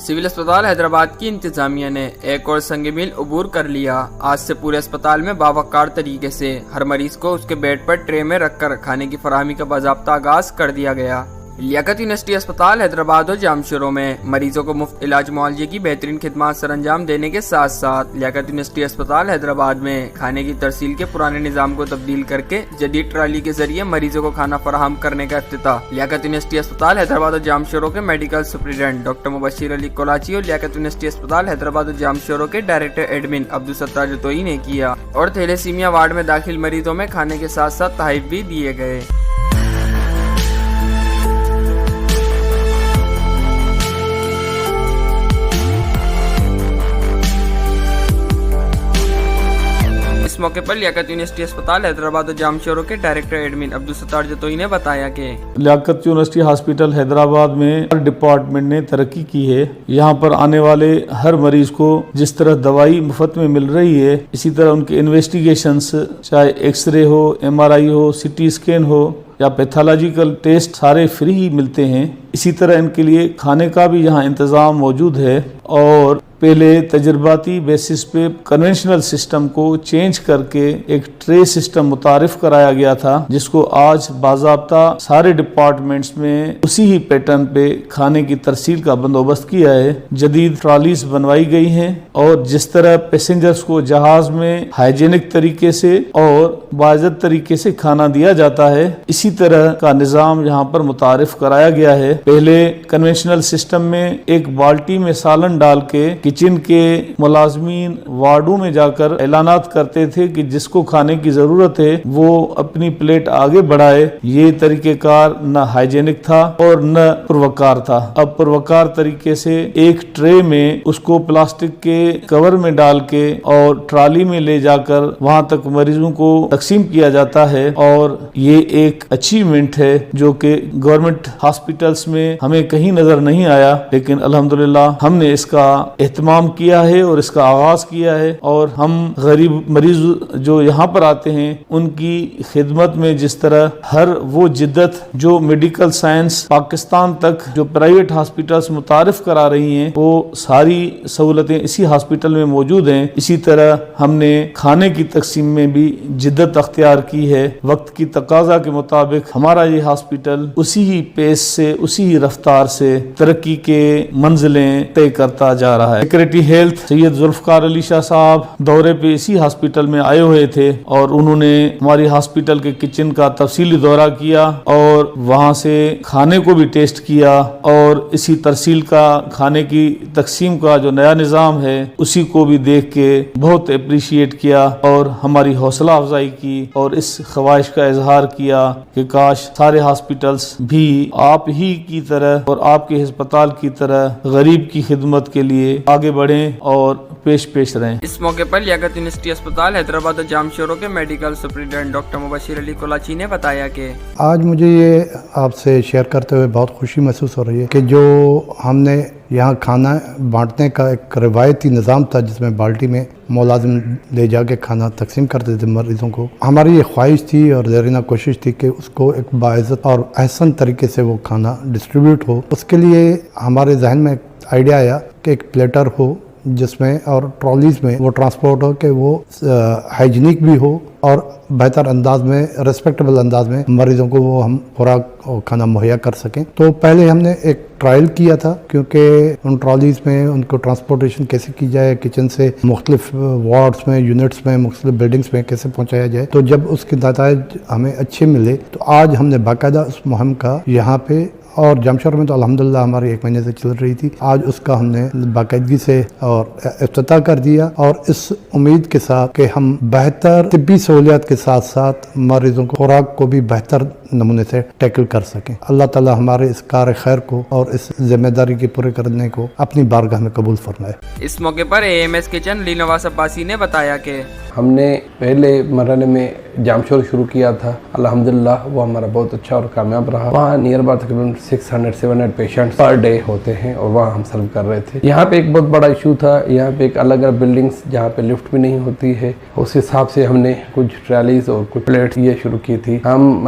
Civil اسپتال حیدرآباد کی انتظامیہ نے ایک اور سنگ میل عبور کر لیا۔ آج سے پورے اسپتال میں باوقار طریقے سے ہر مریض کو اس کے بیڈ پر ٹرے میں رکھ کر کھانے کی فراہمی کا باضابطہ آغاز کر دیا گیا۔ لیاقت یونیورسٹی اسپتال حیدرآباد اور جامشورو میں مریضوں کو مفت علاج معالجے کی بہترین خدمات سر انجام دینے کے ساتھ ساتھ لیاقت یونیورسٹی اسپتال حیدرآباد میں کھانے کی ترسیل کے پرانے نظام کو تبدیل کر کے جدید ٹرالی کے ذریعے مریضوں کو کھانا فراہم کرنے کا افتتاح۔ لیاقت یونیورسٹی اسپتال حیدرآباد اور جامشورو کے میڈیکل سپرنٹینڈنٹ ڈاکٹر مبشر علی کولاچی اور لیاقت یونیورسٹی اسپتال حیدرآباد اور جامشورو کے ڈائریکٹر ایڈمن عبدالستار جتوئی نے کیا اور تھیلیسیمیا وارڈ میں داخل مریضوں میں کھانے کے ساتھ ساتھ تحائف بھی دیے گئے۔ اس موقع پر لیاقت یونیورسٹی اسپتال حیدرآباد اور جامشورو کے ڈائریکٹر ایڈمن عبدالستار جتوئی نے بتایا کہ لیاقت یونیورسٹی ہاسپٹل حیدرآباد میں ہر ڈپارٹمنٹ نے ترقی کی ہے۔ یہاں پر آنے والے ہر مریض کو جس طرح دوائی مفت میں مل رہی ہے، اسی طرح ان کے انویسٹیگیشنز چاہے ایکس رے ہو، MRI ہو، CT اسکین ہو یا پیتھولوجیکل ٹیسٹ سارے فری ہی ملتے ہیں۔ اسی طرح ان کے لیے کھانے کا بھی یہاں انتظام موجود ہے، اور پہلے تجرباتی بیسس پہ کنونشنل سسٹم کو چینج کر کے ایک ٹرے سسٹم متعارف کرایا گیا تھا، جس کو آج باضابطہ سارے ڈپارٹمنٹس میں اسی ہی پیٹرن پہ کھانے کی ترسیل کا بندوبست کیا ہے۔ جدید ٹرالیز بنوائی گئی ہیں، اور جس طرح پیسنجرز کو جہاز میں ہائیجینک طریقے سے اور باضابطہ طریقے سے کھانا دیا جاتا ہے، اسی طرح کا نظام یہاں پر متعارف کرایا گیا ہے۔ پہلے کنونشنل سسٹم میں ایک بالٹی میں سالن ڈال کے کچن کے ملازمین وارڈوں میں جا کر اعلانات کرتے تھے کہ جس کو کھانے کی ضرورت ہے وہ اپنی پلیٹ آگے بڑھائے۔ یہ طریقہ کار نہ ہائیجینک تھا اور نہ پروکار تھا۔ اب پروکار طریقے سے ایک ٹرے میں اس کو پلاسٹک کے کور میں ڈال کے اور ٹرالی میں لے جا کر وہاں تک مریضوں کو تقسیم کیا جاتا ہے، اور یہ ایک اچیومنٹ ہے جو کہ گورنمنٹ ہاسپٹلس میں ہمیں کہیں نظر نہیں آیا، لیکن الحمدللہ ہم نے اس کا اہتمام کیا ہے اور اس کا آغاز کیا ہے، اور ہم غریب مریض جو یہاں پر آتے ہیں ان کی خدمت میں جس طرح ہر وہ جدت جو میڈیکل سائنس پاکستان تک جو پرائیویٹ ہاسپٹلز متعارف کرا رہی ہیں، وہ ساری سہولتیں اسی ہاسپٹل میں موجود ہیں۔ اسی طرح ہم نے کھانے کی تقسیم میں بھی جدت اختیار کی ہے۔ وقت کی تقاضا کے مطابق ہمارا یہ ہاسپٹل اسی ہی پیس سے، اسی ہی رفتار سے ترقی کے منزلیں طے کرتا جا رہا ہے۔ سیکریٹری ہیلتھ سید ذوالفقار علی شاہ صاحب دورے پہ اسی ہاسپٹل میں آئے ہوئے تھے، اور انہوں نے ہماری ہاسپٹل کے کچن کا تفصیلی دورہ کیا اور وہاں سے کھانے کو بھی ٹیسٹ کیا، اور اسی ترسیل کا کھانے کی تقسیم کا جو نیا نظام ہے اسی کو بھی دیکھ کے بہت اپریشیٹ کیا، اور ہماری حوصلہ افزائی کی، اور اس خواہش کا اظہار کیا کہ کاش سارے ہاسپٹلز بھی آپ ہی کی طرح اور آپ کے ہسپتال کی طرح غریب کی خدمت کے لیے آگے بڑھیں اور پیش رہیں۔ اس موقع پر لیاقت یونیورسٹی اسپتال حیدرآباد اور جامشورو کے میڈیکل سپرنٹینڈنٹ ڈاکٹر مبشر علی کولاچی نے بتایا کہ آج مجھے یہ آپ سے شیئر کرتے ہوئے بہت خوشی محسوس ہو رہی ہے کہ جو ہم نے یہاں کھانا بانٹنے کا ایک روایتی نظام تھا، جس میں بالٹی میں ملازم لے جا کے کھانا تقسیم کرتے تھے مریضوں کو، ہماری یہ خواہش تھی اور زیرینہ کوشش تھی کہ اس کو ایک باعزت اور احسن طریقے سے وہ کھانا ڈسٹریبیوٹ ہو۔ اس کے لیے ہمارے ذہن میں ایک آئیڈیا آیا کہ ایک پلیٹر ہو جس میں اور ٹرالیز میں وہ ٹرانسپورٹ ہو کہ وہ ہائیجینک بھی ہو اور بہتر انداز میں، ریسپیکٹیبل انداز میں مریضوں کو وہ ہم خوراک اور کھانا مہیا کر سکیں۔ تو پہلے ہم نے ایک ٹرائل کیا تھا، کیونکہ ان ٹرالیز میں ان کو ٹرانسپورٹیشن کیسے کی جائے، کچن سے مختلف وارڈز میں، یونٹس میں، مختلف بلڈنگز میں کیسے پہنچایا جائے۔ تو جب اس کے نتائج ہمیں اچھے ملے تو آج ہم نے باقاعدہ اس مہم کا یہاں پہ، اور جامشورو میں تو الحمدللہ ہماری 1 مہینے سے چل رہی تھی، آج اس کا ہم نے باقاعدگی سے اور افتتاح کر دیا، اور اس امید کے ساتھ کہ ہم بہتر طبی سہولیات کے ساتھ ساتھ مریضوں کو خوراک کو بھی بہتر نمونے سے ٹیکل کر سکیں۔ اللہ تعالی ہمارے اس کار خیر کو اور اس ذمہ داری کے پورے کرنے کو اپنی بارگاہ میں قبول فرمائے۔ اس موقع پر AMS کچن علی نواز عباسی نے بتایا کہ ہم نے پہلے مرحلے میں جامشورو شروع کیا تھا، الحمدللہ وہ ہمارا بہت اچھا اور کامیاب رہا۔ وہاں نیئر اباؤٹ تقریباً 600-700 پیشنٹس پر ڈے ہوتے ہیں، اور وہاں ہم سرو کر رہے تھے۔ یہاں پہ ایک بہت بڑا ایشو تھا، یہاں پہ ایک الگ الگ بلڈنگز جہاں پہ لفٹ بھی نہیں ہوتی ہے، اس حساب سے ہم نے کچھ ٹرالیز اور کچھ پلیٹس یہ شروع کی تھی۔ ہم